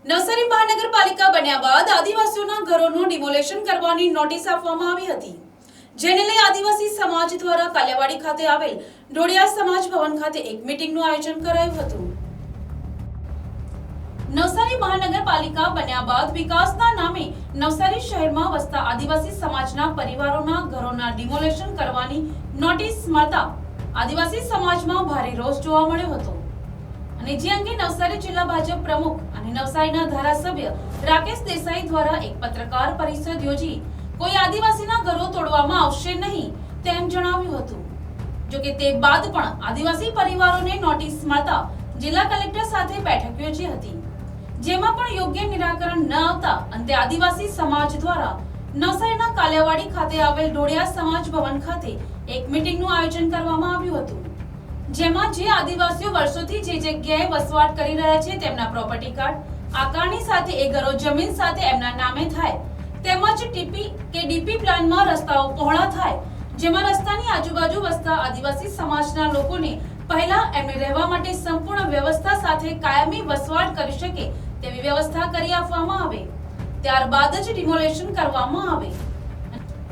નવસારી મહાનગરપાલિકા બન્યા બાદ આદિવાસીઓના ઘરોનું ડિમોલેશન કરવાની નોટિસ આપવામાં આવી હતી, જેને લઈ આદિવાસી સમાજ દ્વારા કાલિયાવાડી ખાતે આવેલ ડોડિયા સમાજ ભવન ખાતે એક મીટિંગનું આયોજન કરાયું હતું। નવસારી મહાનગરપાલિકા બન્યા બાદ વિકાસના નામે નવસારી શહેરમાં વસતા આદિવાસી સમાજના પરિવારોના ઘરોના ડિમોલેશન કરવાની નોટિસ મળતા આદિવાસી સમાજમાં ભારે રોષ જોવા મળ્યો હતો અને જે અંગે નવસારી જિલ્લા ભાજપ પ્રમુખ અને નવસારીના ધારાસભ્ય રાકેશ દેસાઈ દ્વારા એક પત્રકાર પરિષદ યોજી કોઈ આદિવાસીના ઘરો તોડવામાં આવશે નહીં તેમ જણાવ્યું હતું। જો કે તે બાદ પણ આદિવાસી પરિવારોને નોટિસ મળતા જિલ્લા કલેક્ટર સાથે બેઠક યોજી હતી, જેમાં પણ યોગ્ય નિરાકરણ ન આવતા અંતે આદિવાસી સમાજ દ્વારા નવસારીના કાલિયાવાડી ખાતે આવેલ ડોડિયા સમાજ ભવન ખાતે એક મીટિંગનું આયોજન કરવામાં આવ્યું હતું, જેમાં જે આદિવાસીઓ વર્ષોથી જે જગ્યાએ વસવાટ કરી રહ્યા છે તેમના પ્રોપર્ટી કાર્ડ આકારણી સાથે એ ઘરો જમીન સાથે એમના નામે થાય, તેમજ ટીપી કે ડીપી પ્લાનમાં રસ્તાઓ પહોળા થાય, જેમાં રસ્તાની આજુબાજુ વસતા આદિવાસી સમાજના લોકોને પહેલા એમને રહેવા માટે સંપૂર્ણ વ્યવસ્થા સાથે કાયમી વસવાટ કરી શકે તેવી વ્યવસ્થા કરી આપવામાં આવે, ત્યારબાદ જ ડિમોલેશન કરવામાં આવે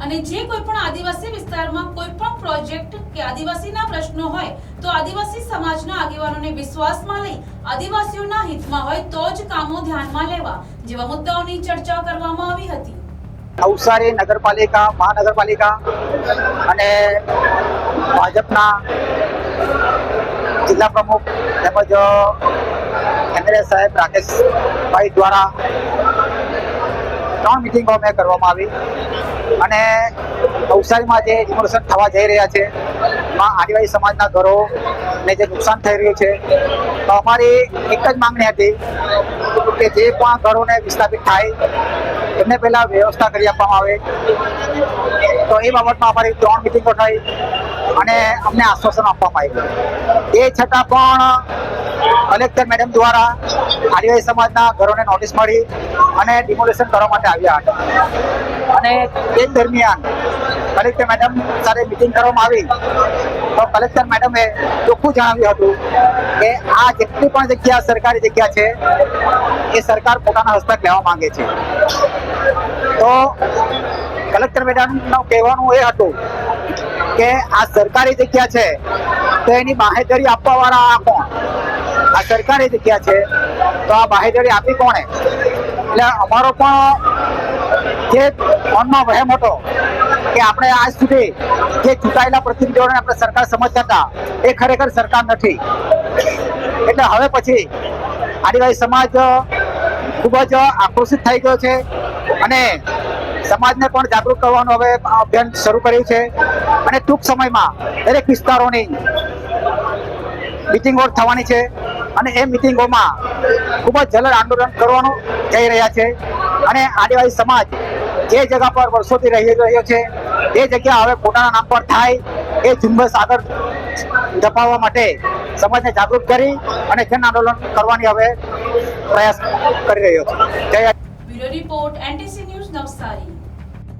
અને જે કોઈ પણ આદિવાસી વિસ્તારમાં કોઈ પણ પ્રોજેક્ટ કે આદિવાસીના પ્રશ્નો હોય તો આદિવાસી સમાજના આગેવાનોને વિશ્વાસમાં લઈ આદિવાસીઓના હિતમાં હોય તો જ કામો ધ્યાનમાં લેવા જેવા મુદ્દાઓની ચર્ચા કરવામાં આવી હતી। નવસારી નગરપાલિકા મહાનગરપાલિકા અને ભાજપના જિલ્લા પ્રમુખ તેમજ એમએલએ સાહેબ રાકેશભાઈ દ્વારા 3 મિટિંગો મેં કરવામાં આવી અને નવસારીમાં જે ડિમોલેશન થવા જઈ રહ્યા છે એમાં આદિવાસી સમાજના ઘરોને જે નુકસાન થઈ રહ્યું છે તો અમારી એક જ માંગણી હતી કે જે પણ ઘરોને વિસ્થાપિત થાય એમને પહેલા વ્યવસ્થા કરી આપવામાં આવે। તો એ બાબતમાં અમારી 3 મિટિંગો થઈ અને અમને આશ્વાસન આપવામાં આવ્યું। એ છતાં પણ કલેક્ટર મેડમ દ્વારા આદિવાસી સમાજના ઘરોને નોટિસ મળી અને ડિમોલેશન કરવા માટે આવ્યા હતા અને તે દરમિયાન કલેક્ટર મેડમ સાથે મિટિંગ કરવામાં આવી તો કલેક્ટર મેડમે ચોખ્ખું જણાવ્યું હતું કે આ જેટલી પણ જગ્યા સરકારી જગ્યા છે એ સરકાર પોતાના હસ્તક લેવા માંગે છે। તો કલેક્ટર મેડમનું કહેવાનું એ હતું કે આ સરકારી જગ્યા છે તો એની બાહેધરી આપવા વાળા આ કોણ? આ સરકારી જગ્યા છે તો આ બાહેધરી આપી કોણે? એટલે અમારો પણ જે મનમાં વહેમ હતો કે આપણે આજ સુધી જે ચૂંટાયેલા પ્રતિનિધિઓને આપણે સરકાર સમજતા હતા એ ખરેખર સરકાર નથી, એટલે હવે પછી આદિવાસી સમાજ ખૂબ જ આક્રોશિત થઈ ગયો છે અને સમાજને પણ જાગૃત કરવાનું હવે અભિયાન શરૂ કર્યું છે અને ટૂંક સમયમાં દરેક વિસ્તારોની મિટિંગો થવાની છે અને એ મિટિંગોમાં ખૂબ જ જલદ આંદોલન કરવાનું જઈ રહ્યા છે અને આદિવાસી સમાજ જે જગ્યા પર વર્ષોથી રહી રહ્યો છે એ જગ્યા હવે પોતાના નામ પર થાય એ ઝુંબેશ આગળ ધપાવવા માટે સમાજને જાગૃત કરી અને જન આંદોલન કરવાની હવે પ્રયાસ કરી રહ્યો છે। Bureau report NTC news Navsari.